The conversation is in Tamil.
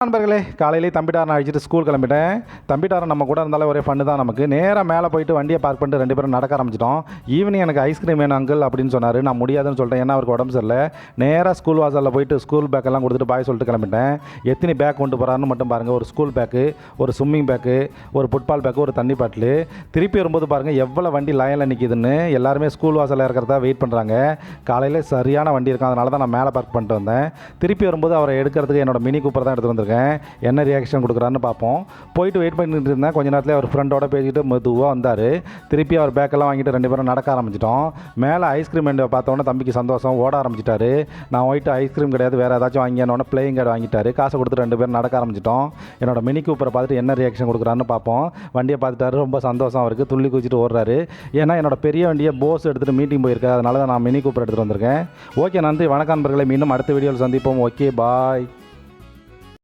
நண்பர்களே, காலையிலே தம்பிட்டாரனை அழைச்சிட்டு ஸ்கூல் கிளம்பிட்டேன். தம்பிட்டாரன் நம்ம கூட இருந்தாலே ஒரே ஃபன்னு தான் நமக்கு. நேராக மேலே போயிட்டு வண்டியை பார்க் பண்ணிட்டு 2 பேரும் நடக்க ஆரம்பிச்சிட்டோம். ஈவினிங் எனக்கு ஐஸ்கிரீம் வேணும் அங்கிள் அப்படின்னு சொன்னார். நான் முடியாதுன்னு சொல்லிட்டேன், ஏன்னா அவருக்கு உடம்பு சரியில்லை. நேராக ஸ்கூல் வாசலில் போயிட்டு ஸ்கூல் பேக்கெல்லாம் கொடுத்துட்டு பாய் சொல்லிட்டு கிளம்பிட்டேன். எத்தனை பேக் கொண்டு போகிறாருன்னு மட்டும் பாருங்கள். ஒரு ஸ்கூல் பேக்கு, ஒரு ஸ்விம்மிங் பேக்கு, ஒரு ஃபுட்பால் பேக்கு, ஒரு தண்ணி பாட்டில். திருப்பி வரும்போது பாருங்கள் எவ்வளோ வண்டி லைனில் நிற்கிதுன்னு. எல்லாருமே ஸ்கூல் வாசலில் இருக்கிறதா வெயிட் பண்ணுறாங்க. காலையில் சரியான வண்டி இருக்கும், அதனால தான் நான் மேலே பார்க் பண்ணிட்டு வந்தேன். திருப்பி வரும்போது அவரை எடுக்கிறதுக்கு என்னோட மினி கூப்பர் தான் எடுத்துகிட்டு வந்திருக்கேன். என்ன ரியாக்ஷன் கொடுக்குறான்னு பார்ப்போம். போயிட்டு வெயிட் பண்ணிட்டு இருந்தேன். கொஞ்ச நேரத்தில் அவர் ஃப்ரெண்டோட பேசிட்டு மெதுவாக வந்தார். திருப்பி அவர் பேக்கெல்லாம் வாங்கிட்டு 2 பேரும் நடக்க ஆரம்பிச்சிட்டோம். மேலே ஐஸ்கிரீம் வேண்டிய பார்த்தோன்னே தம்பிக்கு சந்தோஷம், ஓட ஆரம்பிச்சிட்டாரு. நான் போயிட்டு ஐஸ்கிரீம் கிடையாது வேறு ஏதாச்சும் வாங்கினோடனே பிளேயிங் கார்டு வாங்கிட்டாரு. காசை கொடுத்து 2 பேரும் நடக்க ஆரம்பிச்சிட்டோம். என்னோட மினி கூப்பரை பார்த்துட்டு என்ன ரியாக்ஷன் கொடுக்குறான்னு பார்ப்போம். வண்டியை பார்த்துட்டாரு, ரொம்ப சந்தோஷம் அவருக்கு, துள்ளி குதிச்சுட்டு ஓடுறாரு. ஏன்னா என்னோட பெரிய வண்டியை போஸ் எடுத்துகிட்டு மீட்டிங் போயிருக்காரு, அதனால தான் நான் மினி கூப்பர் எடுத்துகிட்டு வந்திருக்கேன். ஓகே, நன்றி, வணக்கம் நண்பர்களே. மீண்டும் அடுத்த வீடியோவில் சந்திப்போம். ஓகே, பாய்.